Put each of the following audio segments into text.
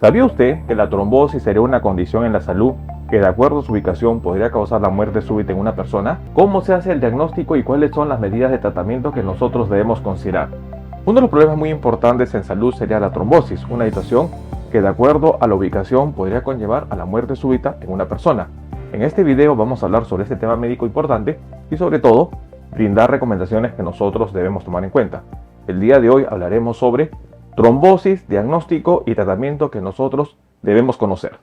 ¿Sabía usted que la trombosis sería una condición en la salud que de acuerdo a su ubicación podría causar la muerte súbita en una persona? ¿Cómo se hace el diagnóstico y cuáles son las medidas de tratamiento que nosotros debemos considerar? Uno de los problemas muy importantes en salud sería la trombosis, una situación que de acuerdo a la ubicación podría conllevar a la muerte súbita en una persona. En este video vamos a hablar sobre este tema médico importante y sobre todo brindar recomendaciones que nosotros debemos tomar en cuenta. El día de hoy hablaremos sobre trombosis, diagnóstico y tratamiento que nosotros debemos conocer.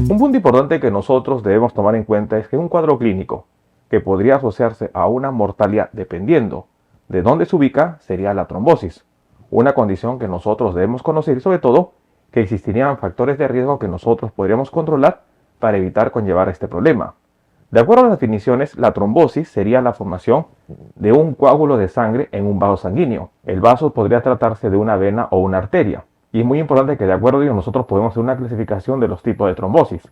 Un punto importante que nosotros debemos tomar en cuenta es que un cuadro clínico que podría asociarse a una mortalidad dependiendo de dónde se ubica sería la trombosis, una condición que nosotros debemos conocer y sobre todo que existirían factores de riesgo que nosotros podríamos controlar para evitar conllevar este problema. De acuerdo a las definiciones, la trombosis sería la formación de un coágulo de sangre en un vaso sanguíneo. El vaso podría tratarse de una vena o una arteria. Y es muy importante que de acuerdo a ello nosotros podemos hacer una clasificación de los tipos de trombosis.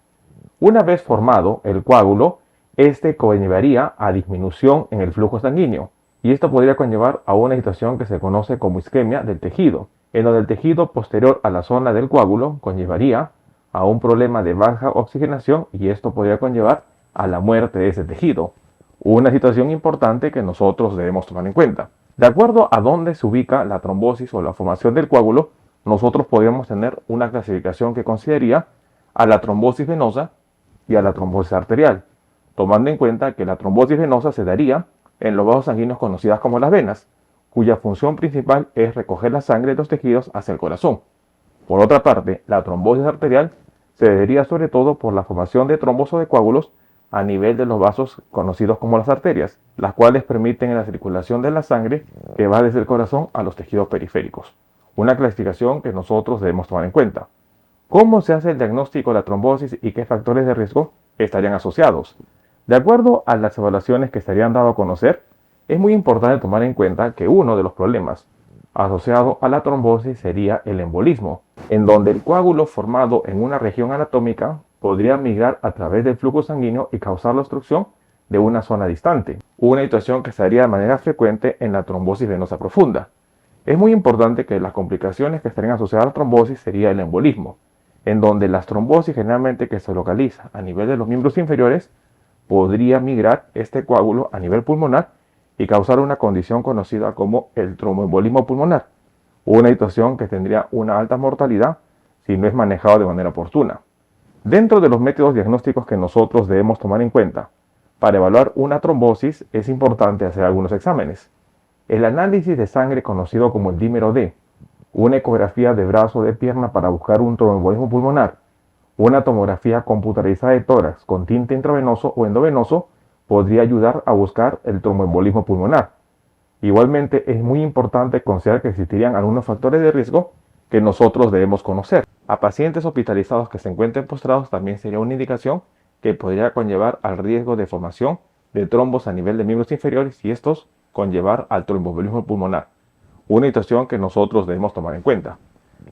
Una vez formado el coágulo, este conllevaría a disminución en el flujo sanguíneo. Y esto podría conllevar a una situación que se conoce como isquemia del tejido, en donde el tejido posterior a la zona del coágulo conllevaría a un problema de baja oxigenación y esto podría conllevar a la muerte de ese tejido, una situación importante que nosotros debemos tomar en cuenta. De acuerdo a dónde se ubica la trombosis o la formación del coágulo, nosotros podríamos tener una clasificación que consideraría a la trombosis venosa y a la trombosis arterial, tomando en cuenta que la trombosis venosa se daría en los vasos sanguíneos conocidas como las venas, cuya función principal es recoger la sangre de los tejidos hacia el corazón. Por otra parte, la trombosis arterial se daría sobre todo por la formación de trombos o de coágulos a nivel de los vasos conocidos como las arterias, las cuales permiten la circulación de la sangre que va desde el corazón a los tejidos periféricos. Una clasificación que nosotros debemos tomar en cuenta. ¿Cómo se hace el diagnóstico de la trombosis y qué factores de riesgo estarían asociados? De acuerdo a las evaluaciones que estarían dando a conocer, es muy importante tomar en cuenta que uno de los problemas asociado a la trombosis sería el embolismo, en donde el coágulo formado en una región anatómica podría migrar a través del flujo sanguíneo y causar la obstrucción de una zona distante, una situación que se daría de manera frecuente en la trombosis venosa profunda. Es muy importante que las complicaciones que estarían asociadas a la trombosis sería el embolismo, en donde las trombosis generalmente que se localiza a nivel de los miembros inferiores podría migrar este coágulo a nivel pulmonar y causar una condición conocida como el tromboembolismo pulmonar, una situación que tendría una alta mortalidad si no es manejado de manera oportuna. Dentro de los métodos diagnósticos que nosotros debemos tomar en cuenta para evaluar una trombosis es importante hacer algunos exámenes. El análisis de sangre conocido como el dímero D, una ecografía de brazo o de pierna para buscar un tromboembolismo pulmonar, una tomografía computarizada de tórax con tinte intravenoso o endovenoso podría ayudar a buscar el tromboembolismo pulmonar. Igualmente es muy importante considerar que existirían algunos factores de riesgo que nosotros debemos conocer. A pacientes hospitalizados que se encuentren postrados también sería una indicación que podría conllevar al riesgo de formación de trombos a nivel de miembros inferiores y estos conllevar al tromboembolismo pulmonar, una situación que nosotros debemos tomar en cuenta.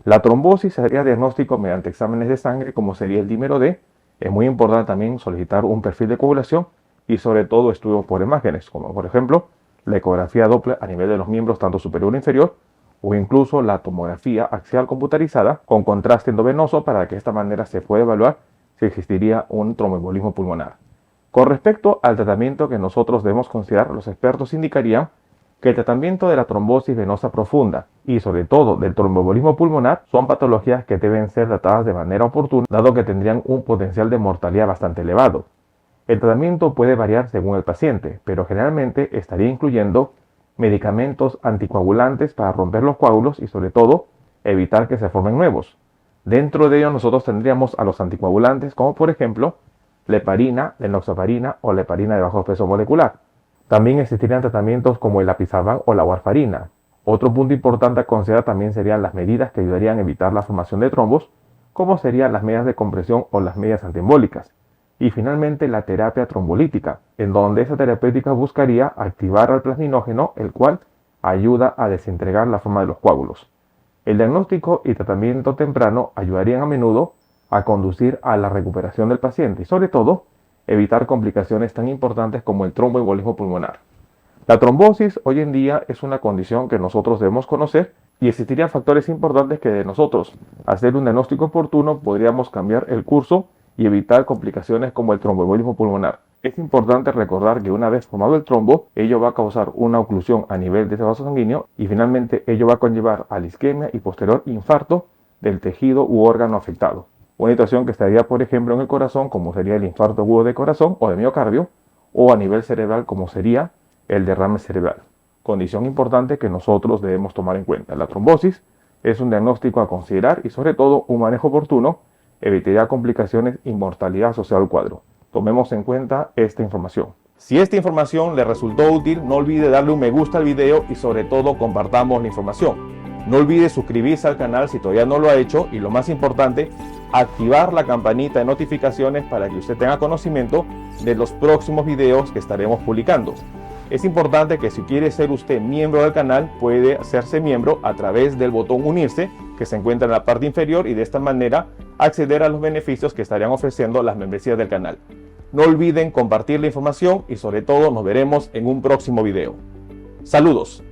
La trombosis sería diagnóstico mediante exámenes de sangre como sería el dímero D. Es muy importante también solicitar un perfil de coagulación y sobre todo estudios por imágenes, como por ejemplo la ecografía Doppler a nivel de los miembros tanto superior e inferior, o incluso la tomografía axial computarizada con contraste endovenoso para que de esta manera se pueda evaluar si existiría un tromboembolismo pulmonar. Con respecto al tratamiento que nosotros debemos considerar, los expertos indicarían que el tratamiento de la trombosis venosa profunda y sobre todo del tromboembolismo pulmonar son patologías que deben ser tratadas de manera oportuna, dado que tendrían un potencial de mortalidad bastante elevado. El tratamiento puede variar según el paciente, pero generalmente estaría incluyendo medicamentos anticoagulantes para romper los coágulos y sobre todo evitar que se formen nuevos. Dentro de ello nosotros tendríamos a los anticoagulantes como por ejemplo la heparina, la enoxaparina o la heparina de bajo peso molecular. También existirían tratamientos como el apixaban o la warfarina. Otro punto importante a considerar también serían las medidas que ayudarían a evitar la formación de trombos, como serían las medidas de compresión o las medidas antiembólicas. Y finalmente la terapia trombolítica, en donde esa terapéutica buscaría activar al plasminógeno, el cual ayuda a desintegrar la forma de los coágulos. El diagnóstico y tratamiento temprano ayudarían a menudo a conducir a la recuperación del paciente y sobre todo evitar complicaciones tan importantes como el tromboembolismo pulmonar. La trombosis hoy en día es una condición que nosotros debemos conocer y existirían factores importantes que de nosotros, hacer un diagnóstico oportuno, podríamos cambiar el curso y evitar complicaciones como el tromboembolismo pulmonar. Es importante recordar que una vez formado el trombo, ello va a causar una oclusión a nivel de ese vaso sanguíneo y finalmente ello va a conllevar a la isquemia y posterior infarto del tejido u órgano afectado. Una situación que estaría, por ejemplo, en el corazón, como sería el infarto agudo de corazón o de miocardio, o a nivel cerebral, como sería el derrame cerebral. Condición importante que nosotros debemos tomar en cuenta. La trombosis es un diagnóstico a considerar y sobre todo un manejo oportuno evitaría complicaciones y mortalidad asociada al cuadro. Tomemos en cuenta esta información. Si esta información le resultó útil, no olvide darle un me gusta al video y sobre todo compartamos la información. No olvide suscribirse al canal si todavía no lo ha hecho y lo más importante, activar la campanita de notificaciones para que usted tenga conocimiento de los próximos videos que estaremos publicando. Es importante que si quiere ser usted miembro del canal, puede hacerse miembro a través del botón unirse que se encuentra en la parte inferior y de esta manera acceder a los beneficios que estarían ofreciendo las membresías del canal. No olviden compartir la información y sobre todo nos veremos en un próximo video. Saludos.